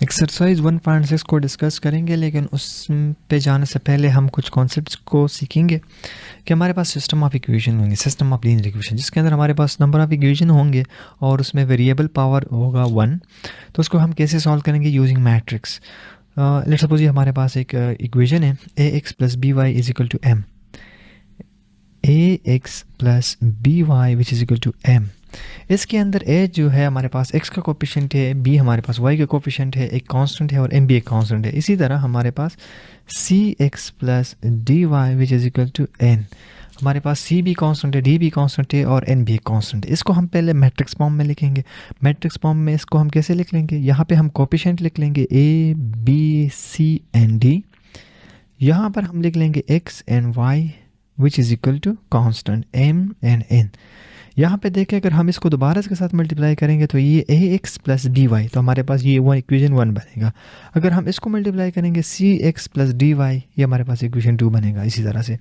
Exercise 1.6 को discuss करेंगे, लेकिन उस पे जाने से पहले हम कुछ कॉन्सेप्ट्स को सीखेंगे कि हमारे पास सिस्टम ऑफ इक्वेशन होंगे, सिस्टम ऑफ लीनियर इक्वेशन, जिसके अंदर हमारे पास नंबर ऑफ इक्वेशन होंगे और उसमें वेरिएबल पावर होगा 1। तो उसको हम कैसे सॉल्व करेंगे? Using matrix. लेट्स सपोज ये हमारे पास एक इक्वेशन है ax plus B Y is equal to M, ax plus B Y which is equal to M. इसके अंदर a जो है हमारे पास x का कोफिशिएंट है, b हमारे पास y का कोफिशिएंट है, एक कांस्टेंट है और m भी एक कांस्टेंट है। इसी तरह हमारे पास cx प्लस dy which is equal to n, हमारे पास c भी कांस्टेंट है, d भी कांस्टेंट है और n भी एक कांस्टेंट है। इसको हम पहले मैट्रिक्स फॉर्म में लिखेंगे। मैट्रिक्स फॉर्म में इसको हम कैसे लिख लेंगे? यहाँ पे हम कोफिशिएंट लिख लेंगे a b c and d। यहाँ पर हम लिख लेंगे x and y which is equal to constant m and n। यहाँ पे देखें, अगर हम इसको दोबारा इसके साथ मल्टीप्लाई करेंगे तो ये ax प्लस बी वाई, तो हमारे पास ये इक्वेशन 1 बनेगा। अगर हम इसको मल्टीप्लाई करेंगे cx प्लस dy, ये हमारे पास इक्वेशन 2 बनेगा। इसी तरह से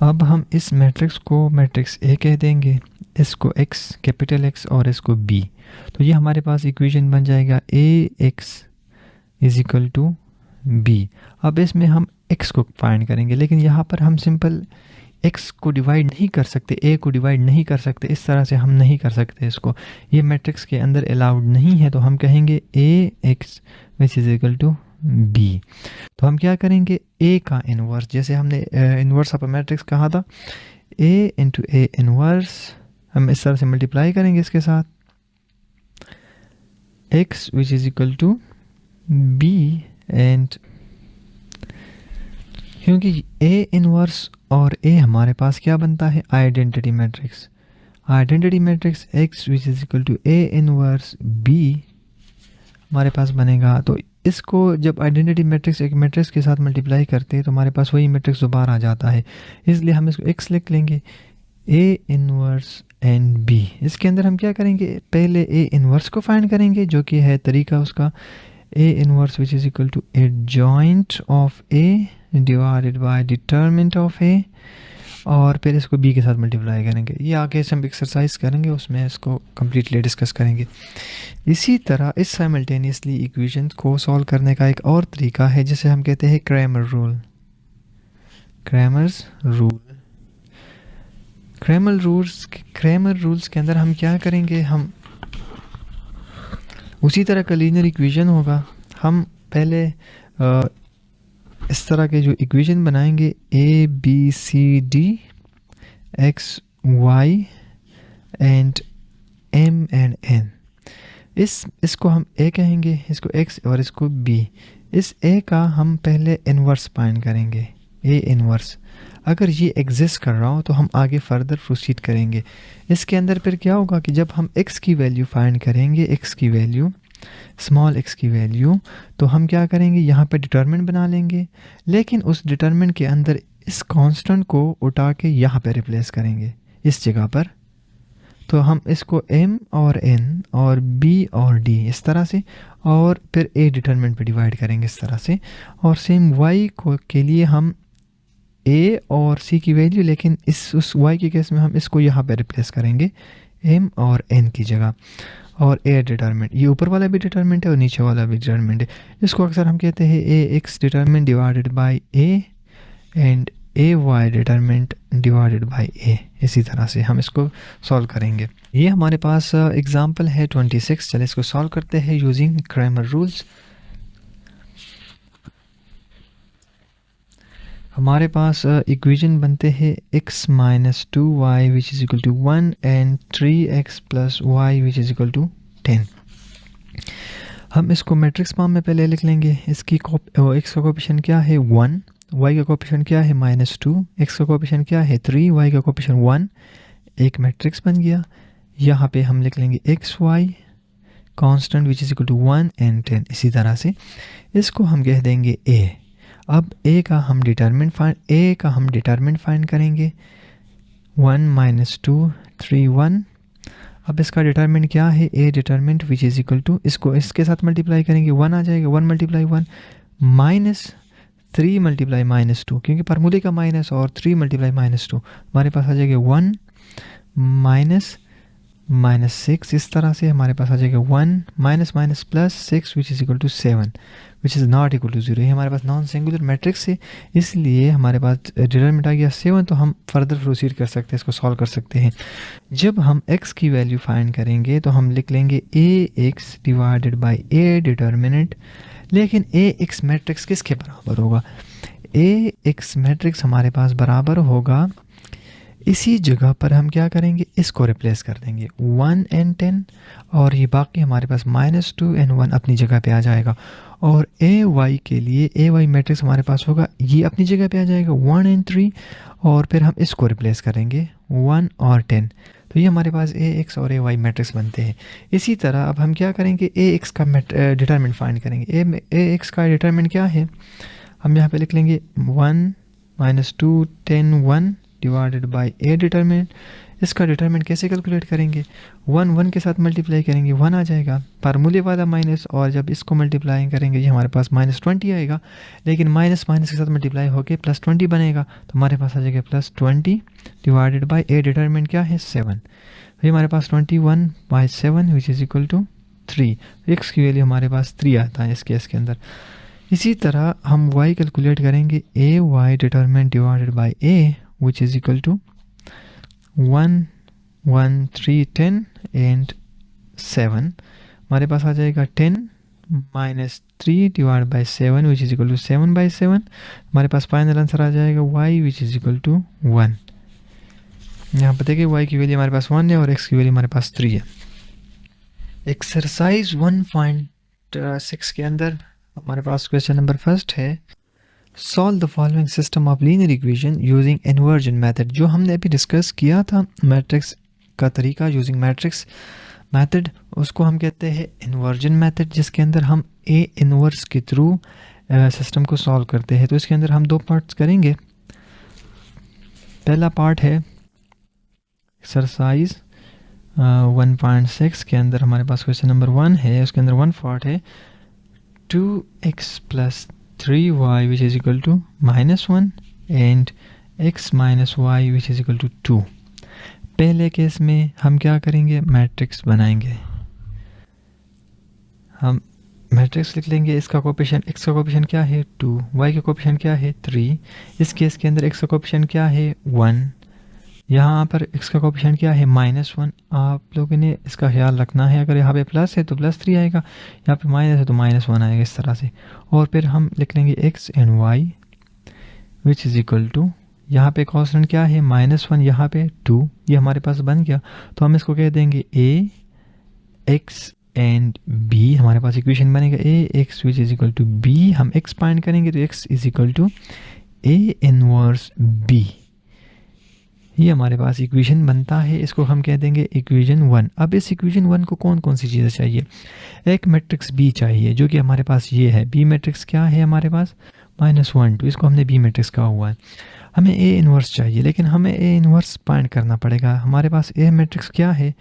अब हम इस मैट्रिक्स को मैट्रिक्स A कह देंगे, इसको x कैपिटल X और इसको B। तो ये हमारे पास इक्वेशन बन जाएगा ax is equal to B। अब इसमें हम x को फाइंड करेंगे, लेकिन यहाँ पर हम सिंपल x को डिवाइड नहीं कर सकते, a को डिवाइड नहीं कर सकते, इस तरह से हम नहीं कर सकते इसको, ये मैट्रिक्स के अंदर अलाउड नहीं है। तो हम कहेंगे ax which is equal to b। तो हम क्या करेंगे? a का इन्वर्स, जैसे हमने इन्वर्स ऑफ मैट्रिक्स कहा था, a इंटू a इन्वर्स, हम इस तरह से मल्टीप्लाई करेंगे इसके साथ x which is equal to b। And क्योंकि a इन्वर्स और a हमारे पास क्या बनता है? Identity matrix. Identity matrix x which is equal to a inverse b हमारे पास बनेगा। तो इसको जब आइडेंटिटी मैट्रिक्स एक मैट्रिक्स के साथ मल्टीप्लाई करते हैं तो हमारे पास वही मैट्रिक्स दोबारा आ जाता है, इसलिए हम इसको x लिख लेंगे, a इन्वर्स एंड b। इसके अंदर हम क्या करेंगे? पहले a इन्वर्स को फाइंड करेंगे, जो कि है तरीका उसका a inverse which is equal to adjoint of a divided by determinant of a, और फिर इसको b के साथ मल्टीप्लाई करेंगे। ये आगे से हम एक्सरसाइज करेंगे, उसमें इसको कम्प्लीटली डिस्कस करेंगे। इसी तरह इस साइमल्टेनियसली इक्वेशन को सॉल्व करने का एक और तरीका है जिसे हम कहते हैं क्रैमर रूल। क्रैमर रूल्स के अंदर हम क्या करेंगे? हम उसी तरह का लीनियर इक्वेशन होगा, हम पहले इस तरह के जो इक्वेशन बनाएंगे a b c d x y and m and n। इसको हम a कहेंगे, इसको x और इसको b। इस a का हम पहले इन्वर्स फाइंड करेंगे, a इन्वर्स। अगर ये एग्जिस्ट कर रहा हो तो हम आगे फर्दर प्रोसीड करेंगे। इसके अंदर फिर क्या होगा कि जब हम x की वैल्यू फाइंड करेंगे, x की वैल्यू, स्मॉल x की वैल्यू, तो हम क्या करेंगे? यहाँ पे डिटरमिनेंट बना लेंगे, लेकिन उस डिटरमिनेंट के अंदर इस कांस्टेंट को उठा के यहाँ पे रिप्लेस करेंगे इस जगह पर। तो हम इसको m और n और b और d इस तरह से, और फिर a डिटरमिनेंट पे डिवाइड करेंगे इस तरह से। और सेम y को के लिए हम a और c की वैल्यू, लेकिन उस y के केस में हम इसको यहाँ पे रिप्लेस करेंगे m और n की जगह। और a डिटरमिनेंट, ये ऊपर वाला भी डिटरमिनेंट है और नीचे वाला भी डिटरमिनेंट है। इसको अक्सर हम कहते हैं ax determinant divided by a and ay determinant divided by a। इसी तरह से हम इसको सॉल्व करेंगे। ये हमारे पास एग्जांपल है 26। चलिए इसको सॉल्व करते हैं यूजिंग क्रैमर रूल्स। हमारे पास इक्वेशन बनते हैं x minus 2y which is equal to 1 and 3x plus y which is equal to 10। हम इसको मैट्रिक्स फॉर्म में पहले लिख लेंगे। इसकी x का कोफिशिएंट क्या है? 1, y का कोफिशिएंट क्या है? -2, x का कोफिशिएंट क्या है? 3, y का कोफिशिएंट 1। एक मैट्रिक्स बन गया। यहाँ पे हम लिख लेंगे x y constant which is equal to 1 and 10। इसी तरह से इसको हम कह देंगे a। अब a का हम डिटरमिनेंट फाइंड करेंगे, 1 - 2 3 1। अब इसका डिटरमिनेंट क्या है? a determinant which is equal to, इसको इसके साथ मल्टीप्लाई करेंगे, 1 आ जाएगा, 1 × 1 -3 × -2, क्योंकि फार्मूले का माइनस, और 3 × -2 हमारे पास आ जाएगा 1 - -6, इस तरह से हमारे पास आ जाएगा 1 minus minus plus 6 which is equal to 7 which is not equal to 0। ये हमारे पास नॉन सिंगुलर मैट्रिक्स है, इसलिए हमारे पास डिटरमिनेंट आ गया 7। तो हम फर्दर प्रोसीड कर सकते हैं, इसको सॉल्व कर सकते हैं। जब हम x की वैल्यू फाइंड करेंगे तो हम लिख लेंगे ax divided by a determinant. लेकिन ax मैट्रिक्स किसके बराबर होगा? ax मैट्रिक्स हमारे पास बराबर होगा, इसी जगह पर हम क्या करेंगे, इसको रिप्लेस कर देंगे 1 and 10, और ये बाकी हमारे पास -2 and 1 अपनी जगह पे आ जाएगा। और ए वाई के लिए ए वाई मैट्रिक्स हमारे पास होगा, ये अपनी जगह पे आ जाएगा 1 and 3, और फिर हम इसको रिप्लेस करेंगे 1 और 10। तो ये हमारे पास ए एक्स और ए वाई मैट्रिक्स बनते हैं। इसी तरह अब हम क्या करेंगे, ए एक्स का डिटरमिनेंट फाइंड करेंगे। ए एक्स का डिटरमिनेंट क्या है, हम यहाँ पे लिख लेंगे 1 -2 10 1 डिवाइडेड बाई ए डिटरमिनेंट। इसका डिटरमिनेंट कैसे कैलकुलेट करेंगे, 1 के साथ मल्टीप्लाई करेंगे 1 आ जाएगा, फार्मूले वाला माइनस, और जब इसको मल्टीप्लाई करेंगे ये हमारे पास -20 आएगा। लेकिन माइनस के साथ मल्टीप्लाई होकर +20 बनेगा, तो हमारे पास आ जाएगा +20 डिवाइडेड बाई ए डिटरमिनेंट क्या है 7। तो ये हमारे पास 21/7 which is equal to 3। X की वैल्यू हमारे पास 3 आता है इस केस के अंदर। इसी तरह हम y कैलकुलेट करेंगे, A Y determinant divided by A which is equal to 1 1 3 10 and 7। हमारे पास आ जाएगा 10 -3 divide by 7 which is equal to 7/7। हमारे पास फाइनल आंसर आ जाएगा y which is equal to 1। यहाँ पर देखिए y की वैल्यू हमारे पास 1 है और x की वैल्यू हमारे पास 3 है। एक्सरसाइज 1.6 के अंदर हमारे पास क्वेश्चन नंबर फर्स्ट है, solve the following system of linear equation using inversion method. जो हमने अभी डिस्कस किया था मैट्रिक्स का तरीका यूजिंग मैट्रिक्स मेथड, उसको हम कहते हैं इन्वर्जन मेथड, जिसके अंदर हम ए इन्वर्स के थ्रू सिस्टम को सॉल्व करते हैं। तो इसके अंदर हम 2 पार्ट्स करेंगे। पहला पार्ट है एक्सरसाइज 1.6 के अंदर हमारे पास क्वेश्चन नंबर 1 है, उसके अंदर 1 पार्ट है 2x + 3y which is equal to -1 and x - y which is equal to 2। पहले केस में हम क्या करेंगे, मैट्रिक्स बनाएंगे। हम मैट्रिक्स लिख लेंगे, इसका कोएफिशिएंट, x का कोएफिशिएंट क्या है 2, y का कोएफिशिएंट क्या है 3। इस केस के अंदर x का कोएफिशिएंट क्या है 1, यहाँ पर x का कोएफिशिएंट क्या है -1। आप लोगों ने इसका ख्याल रखना है, अगर यहाँ पे प्लस है तो +3 आएगा, यहाँ पे माइनस है तो -1 आएगा, इस तरह से। और फिर हम लिख लेंगे x and y which is equal to, यहाँ पे कांस्टेंट क्या है -1, यहाँ पे 2, ये हमारे पास बन गया। तो हम इसको कह देंगे a x एंड b, हमारे पास इक्वेशन बनेगा a x which is equal to b। हम x फाइंड करेंगे तो x is equal to a inverse b, ये हमारे पास इक्वेशन बनता है। इसको हम कह देंगे इक्वेशन 1। अब इस इक्वेशन 1 को कौन कौन सी चीज़ें चाहिए, एक मैट्रिक्स B चाहिए जो कि हमारे पास ये है। B मैट्रिक्स क्या है हमारे पास -1 2, इसको हमने B मैट्रिक्स कहा हुआ है। हमें A इन्वर्स चाहिए, लेकिन हमें A इन्वर्स फाइंड करना पड़ेगा। हमारे पास A मैट्रिक्स क्या है,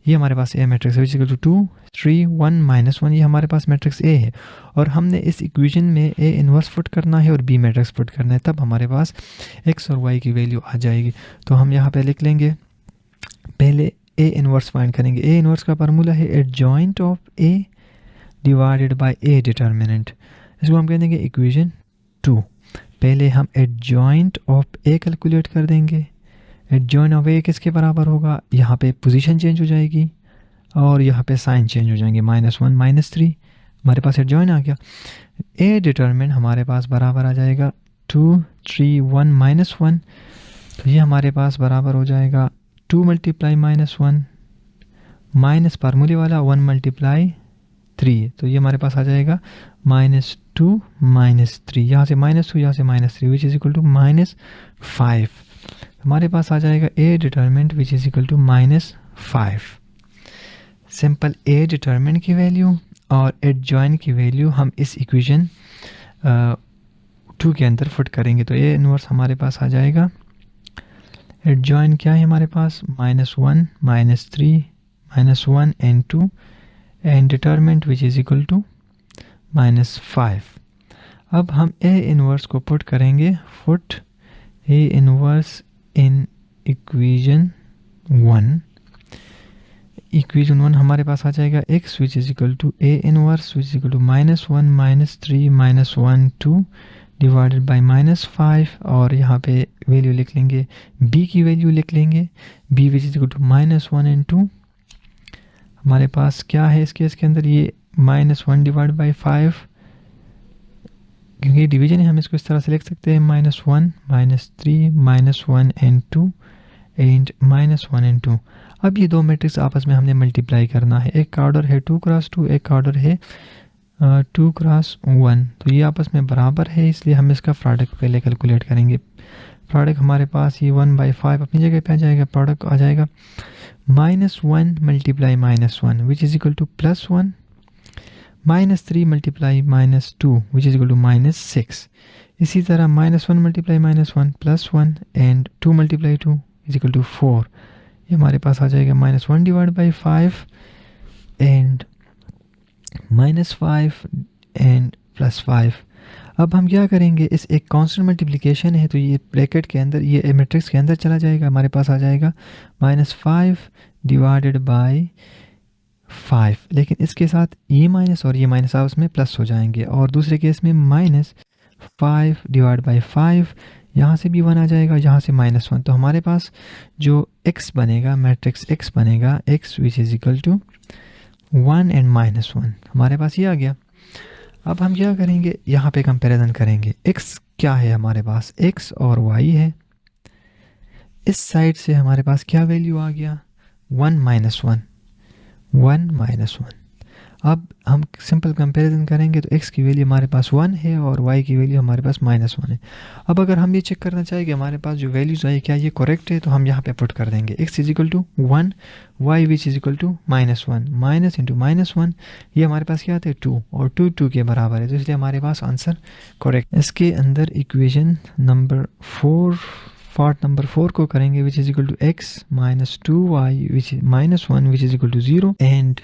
ये हमारे पास A मैट्रिक्स है विच इक्वल टू 2 3 1 -1, ये हमारे पास मैट्रिक्स A है। और हमने इस इक्वेशन में A इन्वर्स पुट करना है और B मैट्रिक्स पुट करना है, तब हमारे पास x और y की वैल्यू आ जाएगी। तो हम यहाँ पे लिख लेंगे, पहले A इन्वर्स फाइंड करेंगे। A इन्वर्स का फार्मूला है adjoint of A divided bye A determinant, इसको हम कह देंगे इक्वेशन 2। पहले हम एडजॉइंट ऑफ A कैलकुलेट कर देंगे। एडजॉइंट ऑफ A किसके बराबर होगा, यहाँ पे पोजीशन चेंज हो जाएगी और यहाँ पे साइन चेंज हो जाएंगे, -1 -3, हमारे पास एडजॉइंट आ गया। A डिटरमिनेंट हमारे पास बराबर आ जाएगा 2 3 1 -1, तो ये हमारे पास बराबर हो जाएगा 2 × -1 माइनस फार्मूले वाला 1 × 3, तो ये हमारे पास आ जाएगा -2 -3, यहाँ से -2 यहाँ से -3 विच इज़ इक्वल टू -5। हमारे पास आ जाएगा A determinant which is equal to -5। Simple A determinant की वैल्यू और एडजॉइन की वैल्यू हम इस इक्वेशन 2 के अंदर फुट करेंगे। तो A इनवर्स हमारे पास आ जाएगा, एडजॉइन क्या है हमारे पास -1 -3 -1 and 2 and determinant which is equal to -5। अब हम A इनवर्स को पुट करेंगे, put A inverse in equation 1। Equation 1 हमारे पास आ जाएगा x which is equal to a inverse which is equal to -1 -3 -1 2 divided by -5 और यहाँ पे वैल्यू लिख लेंगे b की वैल्यू लिख लेंगे b which is equal to -1 and 2। हमारे पास क्या है इस केस के अंदर ये -1 डिवाइड बाई 5, क्योंकि डिवीजन है हम इसको इस तरह से लिख सकते हैं -1 -3 -1 एंड 2 एंड -1 एंड 2। अब ये दो मैट्रिक्स आपस में हमने मल्टीप्लाई करना है, एक का ऑर्डर है 2 क्रॉस 2, एक का ऑर्डर है 2 क्रॉस 1, तो ये आपस में बराबर है इसलिए हम इसका प्रोडक्ट पहले कैलकुलेट करेंगे। प्रोडक्ट हमारे पास ये 1/5 अपनी जगह पे आ जाएगा, प्रोडक्ट आ जाएगा -1 multiply -1 which is equal to +1 -3 multiply -2 which is equal to -6। इसी तरह -1 multiply -1 +1 and 2 multiply 2 is equal to 4। ये हमारे पास आ जाएगा -1 डिवाइड बाई 5 एंड -5 एंड +5। अब हम क्या करेंगे, इस एक कांस्टेंट मल्टीप्लिकेशन है तो ये ब्रैकेट के अंदर, ये मैट्रिक्स के अंदर चला जाएगा, हमारे पास आ जाएगा -5 डिवाइडेड बाई 5, लेकिन इसके साथ ये माइनस और ये माइनस आपस में प्लस हो जाएंगे। और दूसरे केस में -5 डिवाइड बाई 5, यहाँ से भी 1 आ जाएगा, यहाँ से -1, तो हमारे पास जो x बनेगा, मैट्रिक्स x बनेगा x which is equal to 1 and -1, हमारे पास ये आ गया। अब हम क्या करेंगे, यहाँ पे कंपैरिजन करेंगे, x क्या है हमारे पास, x और y है। इस साइड से हमारे पास क्या वैल्यू आ गया, 1 -1। अब हम सिंपल कंपैरिजन करेंगे तो x की वैल्यू हमारे पास 1 है और y की वैल्यू हमारे पास -1 है। अब अगर हम ये चेक करना चाहेंगे हमारे पास जो वैल्यूज आई क्या ये करेक्ट है, तो हम यहाँ पे पुट कर देंगे x is equal to 1, y which is equal to -1, minus into -1, ये हमारे पास क्या आता है 2, और 2 के बराबर है, तो इसलिए हमारे पास आंसर करेक्ट। इसके अंदर इक्वेशन नंबर 4, पार्ट नंबर 4 को करेंगे which is equal to x -2y which is -1 which is equal to 0 and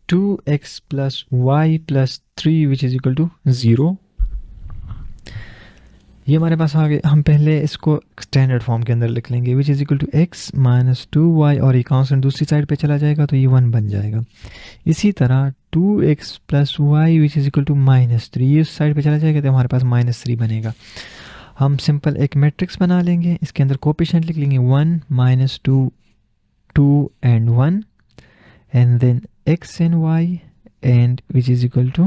2x plus y plus 3 which is equal to 0। ये हमारे पास आ गए, हम पहले इसको स्टैंडर्ड फॉर्म के अंदर लिख लेंगे which is equal to x -2y और ये कांस्टेंट दूसरी साइड पे चला जाएगा तो ये 1 बन जाएगा। इसी तरह 2x plus y which is equal to -3, ये उस साइड पे चला जाएगा तो हमारे पास -3 बनेगा। हम सिंपल एक मैट्रिक्स बना लेंगे, इसके अंदर कोएफिशिएंट लिख लेंगे 1 -2 2 and 1 and then x and y and which is equal to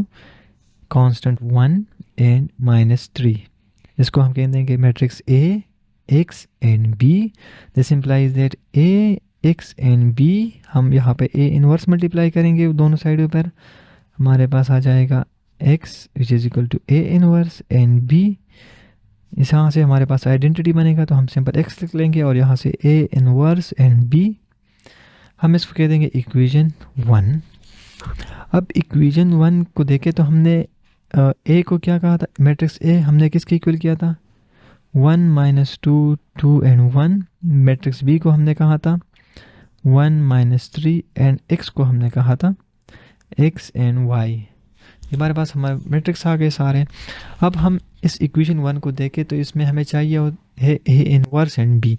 constant 1 and -3। इसको हम कह देंगे matrix A, x and B। This implies that A, x and B, हम यहाँ पे A इनवर्स मल्टीप्लाई करेंगे दोनों साइडों पर, हमारे पास आ जाएगा x which is equal to A inverse and B। इस यहाँ से हमारे पास आइडेंटिटी बनेगा तो हम सिंपल x लिख लेंगे और यहाँ से A इनवर्स and B, हम इसको कह देंगे इक्वेशन 1। अब इक्वेशन 1 को देखें तो हमने A को क्या कहा था, मैट्रिक्स A हमने किसके इक्वल किया था 1 -2 2 एंड 1। मैट्रिक्स B को हमने कहा था 1 -3 एंड x को हमने कहा था x एंड y। हमारे पास हमारे मैट्रिक्स आ गए सारे। अब हम इस इक्वेशन 1 को देखें तो इसमें हमें चाहिए है A inverse and B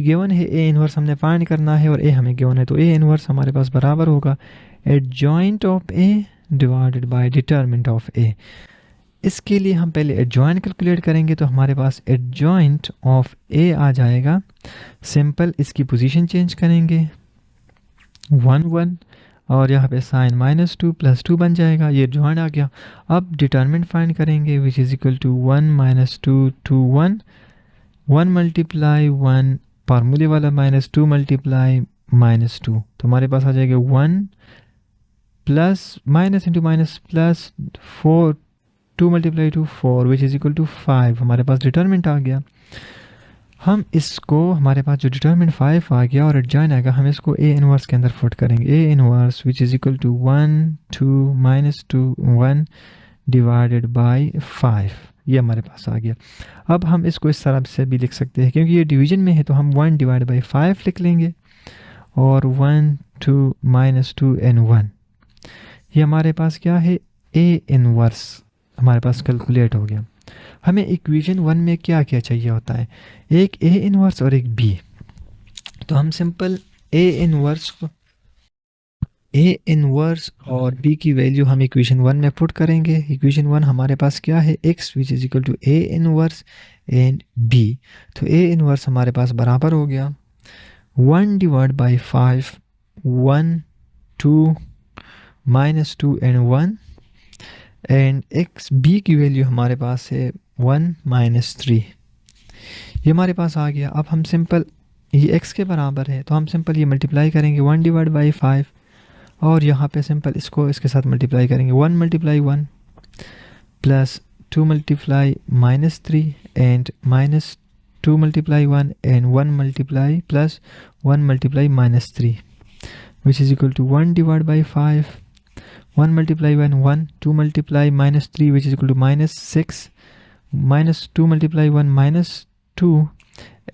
given है, A इनवर्स हमने फाइंड करना है और A हमें गिवन है, तो A इनवर्स हमारे पास बराबर होगा adjoint of A divided by determinant of A। इसके लिए हम पहले एडजॉइंट कैलकुलेट करेंगे तो हमारे पास एडजॉइंट ऑफ A आ जाएगा, सिंपल इसकी पोजीशन चेंज करेंगे 1 1 और यहाँ पे साइन -2 + 2 बन जाएगा, ये जॉइंट आ गया। अब डिटरमिनेंट फाइंड करेंगे which is equal to 1 -2 2 1 1 multiply 1 फार्मूले वाला -2 मल्टीप्लाई -2, तो हमारे पास आ जाएगा 1 plus minus into minus plus 4 2 multiply 2 4 which is equal to 5, हमारे पास डिटरमिनेंट आ गया। हम इसको, हमारे पास जो डिटरमिनेंट 5 आ गया और एडजॉइन आएगा, हम इसको A इनवर्स के अंदर फुट करेंगे। A inverse which is equal to 1 2 -2 1 divided by 5, ये हमारे पास आ गया। अब हम इसको इस तरह से भी लिख सकते हैं, क्योंकि ये डिवीजन में है तो हम 1 डिवाइड बाई 5 लिख लेंगे और 1 2 -2 एंड 1, ये हमारे पास क्या है A इनवर्स हमारे पास कैलकुलेट हो गया। हमें इक्वेशन 1 में क्या क्या चाहिए होता है, एक A इनवर्स और एक B, तो हम सिंपल A इनवर्स को ए इनवर्स और बी की वैल्यू हम इक्वेशन 1 में पुट करेंगे। इक्वेशन 1 हमारे पास क्या है, x which is equal to A inverse and b। तो ए इनवर्स हमारे पास बराबर हो गया 1 divide by 5, 1 2 minus 2 and 1 and x b की वैल्यू हमारे पास है 1 माइनस 3। ये हमारे पास आ गया। अब हम सिंपल, ये x के बराबर है तो हम सिंपल ये मल्टीप्लाई करेंगे 1 डिवाइड बाई 5 और यहाँ पे सिंपल इसको इसके साथ मल्टीप्लाई करेंगे 1 multiply 1 plus 2 multiply minus 3 and minus 2 multiply 1 and 1 multiply plus 1 multiply minus 3 which is equal to 1 divide by 5, 1 multiply 1 1, 2 multiply minus 3 which is equal to minus 6, minus 2 multiply 1 minus 2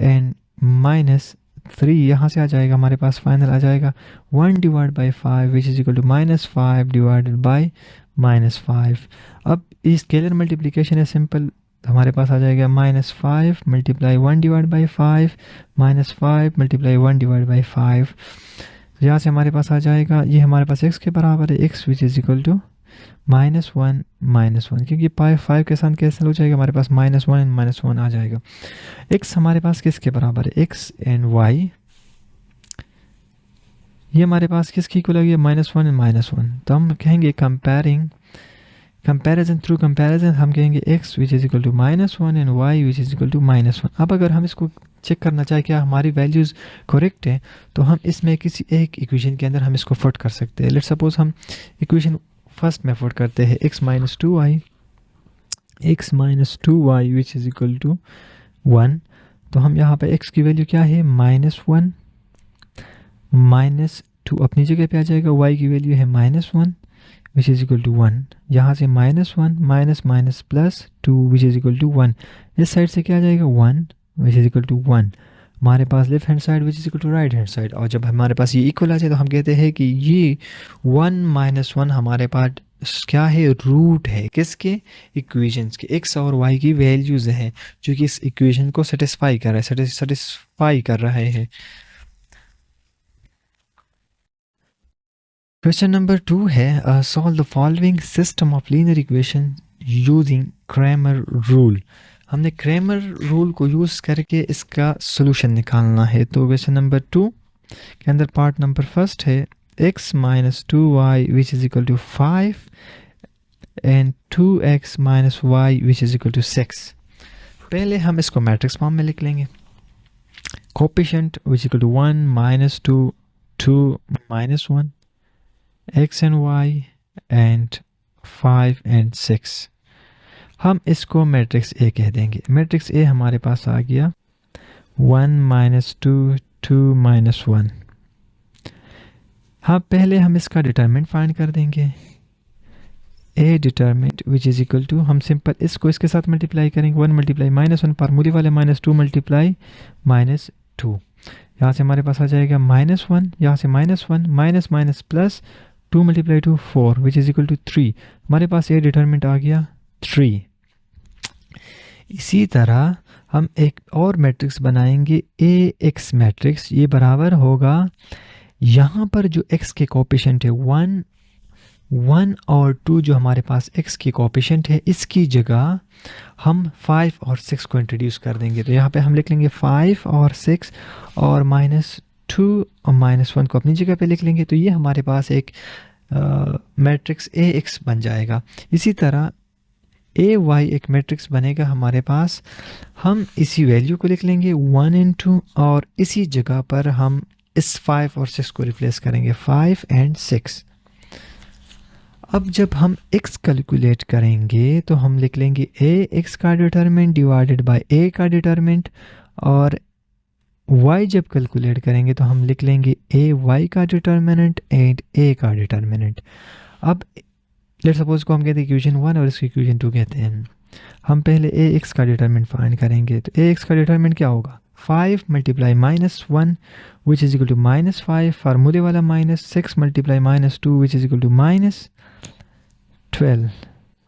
and minus 3 यहाँ से आ जाएगा, हमारे पास final आ जाएगा 1 divide by 5 which is equal to minus 5 divided by minus 5। अब इस scalar multiplication है सिंपल, हमारे पास आ जाएगा minus 5 multiply 1 divide by 5 minus 5 multiply 1 divide by 5। यहाँ से हमारे पास आ जाएगा, ये हमारे पास x के बराबर है, x which is equal to minus 1 क्योंकि 5 के साथ कैंसिल हो जाएगा, हमारे पास माइनस 1 एंड माइनस 1 आ जाएगा। x हमारे पास किसके बराबर है, x एंड y, ये हमारे पास किसकी इक्वल आ गया माइनस 1 एंड माइनस 1। तो हम कहेंगे कंपैरिजन थ्रू कंपैरिजन हम कहेंगे x which is equal to minus 1 and y which is equal to minus 1। अब अगर हम इसको चेक करना चाहे क्या हमारी वैल्यूज़ करेक्ट है तो हम इसमें किसी एक इक्वेशन के अंदर हम इसको फुट कर सकते हैं। लेट्स सपोज हम इक्वेशन फर्स्ट में फुट करते हैं x minus 2y which is equal to 1। तो हम यहाँ पे x की वैल्यू क्या है माइनस 1 माइनस 2 अपनी जगह पे आ जाएगा, y की वैल्यू है minus 1 which is equal to 1, यहाँ से minus 1 minus minus plus 2 which is equal to 1, इस साइड से क्या आ जाएगा 1 विच इज इक्वल टू 1, हमारे पास left hand side which is equal to right hand side. और जब हमारे पास ये इक्वल आ जाए तो हम कहते हैं कि ये 1 माइनस 1 हमारे पास क्या है, रूट है किसके, इक्वेशंस के, x और y की वैल्यूज़ हैं जो कि इस इक्वेशन को सेटिस्फाई कर रहे हैं। क्वेश्चन नंबर 2 है solve the following system of linear equation using Cramer rule. हमने क्रैमर रूल को यूज़ करके इसका सोल्यूशन निकालना है। तो क्वेश्चन नंबर 2 के अंदर पार्ट नंबर फर्स्ट है x minus 2y which is equal to 5 and 2x minus y which is equal to 6। पहले हम इसको मैट्रिक्स फॉर्म में लिख लेंगे, coefficient which equal to 1 minus 2 2 minus 1 x and y and 5 and 6। हम इसको matrix A कह देंगे। मैट्रिक्स ए हमारे पास आ गया 1 माइनस 2 2 माइनस 1। हाँ पहले हम इसका डिटरमिनेंट फाइंड कर देंगे, A determinant which is equal to, हम सिंपल इसको इसके साथ मल्टीप्लाई करेंगे 1 मल्टीप्लाई माइनस 1 फार्मूले वाले माइनस 2 मल्टीप्लाई माइनस 2, यहाँ से हमारे पास आ जाएगा माइनस 1, यहाँ से minus 1 minus minus plus 2 multiply 2 4 which is equal to 3, हमारे पास ए डिटरमिनेंट आ गया 3। इसी तरह हम एक और मैट्रिक्स बनाएंगे ए एक्स मैट्रिक्स, ये बराबर होगा यहाँ पर जो x के कोएफिशिएंट है 1 1 और 2 जो हमारे पास x की कोएफिशिएंट है इसकी जगह हम 5 और 6 को इंट्रोड्यूस कर देंगे। तो यहाँ पे हम लिख लेंगे 5 और 6 और माइनस 2 और माइनस 1 को अपनी जगह पे लिख लेंगे। तो ये हमारे पास एक मैट्रिक्स ए एक्स बन जाएगा। इसी तरह ए वाई एक मैट्रिक्स बनेगा हमारे पास, हम इसी वैल्यू को लिख लेंगे 1 इन 2 और इसी जगह पर हम इस 5 और 6 को रिप्लेस करेंगे 5 एंड 6। अब जब हम x कैलकुलेट करेंगे तो हम लिख लेंगे ए एक्स का डिटरमिनेंट डिवाइडेड बाय ए का डिटरमिनेंट, और y जब कैलकुलेट करेंगे तो हम लिख लेंगे ए वाई का डिटरमिनेंट एंड ए का डिटरमिनेंट। अब लेट सपोज को हम कहते हैं इक्वेशन 1 और इसको इक्वेशन 2 कहते हैं। हम पहले ए एक्स का डिटरमिनेंट फाइंड करेंगे। तो ए एक्स का डिटरमिनेंट क्या होगा, 5 multiply minus 1 which is equal to minus 5, फार्मूले वाला minus 6 multiply minus 2 which is equal to minus 12,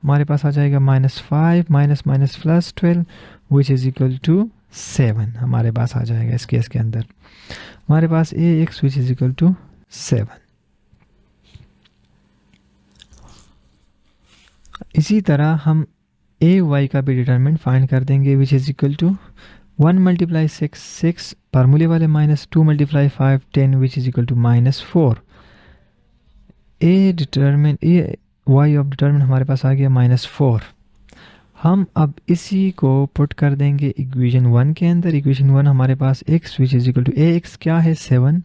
हमारे पास आ जाएगा minus 5 minus minus plus 12 which is equal to 7, हमारे पास आ जाएगा इस केस के अंदर हमारे पास A X which is equal to 7। इसी तरह हम ए वाई का भी डिटरमिनेंट फाइंड कर देंगे, which is equal to 1 multiply 6 फार्मूले वाले minus 2 multiply 5 10 which is equal to -4। A y of determinant हमारे पास आ गया -4। हम अब इसी को पुट कर देंगे इक्वेशन 1 के अंदर। इक्वेशन 1 हमारे पास x which is equal to A x क्या है 7,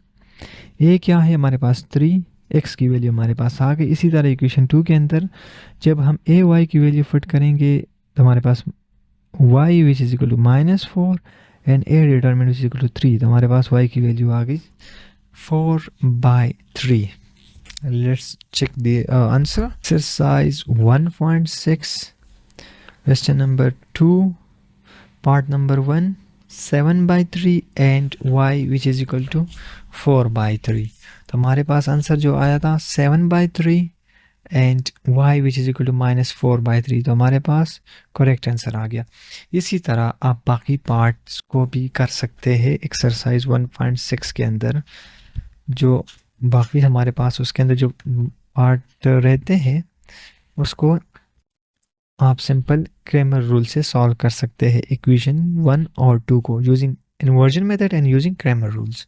ए क्या है हमारे पास 3, x की वैल्यू हमारे पास आ गई। इसी तरह इक्वेशन 2 के अंदर जब हम ए वाई की वैल्यू पुट करेंगे तो हमारे पास y which is equal to -4 and A determinant which is equal to 3, तो हमारे पास y की वैल्यू आ गई 4/3। Let's check the answer. Exercise 1.6, question number 2, part number 1, 7/3 and y which is equal to 4/3। तो हमारे पास आंसर जो आया था 7/3 and y which is equal to -4/3, तो हमारे पास करेक्ट आंसर आ गया। इसी तरह आप बाकी पार्ट्स को भी कर सकते हैं एक्सरसाइज 1.6 के अंदर। जो बाकी हमारे पास उसके अंदर जो पार्ट रहते हैं उसको आप सिंपल क्रैमर रूल से सॉल्व कर सकते हैं, इक्वेशन 1 और 2 को using inversion method and using Cramer rules.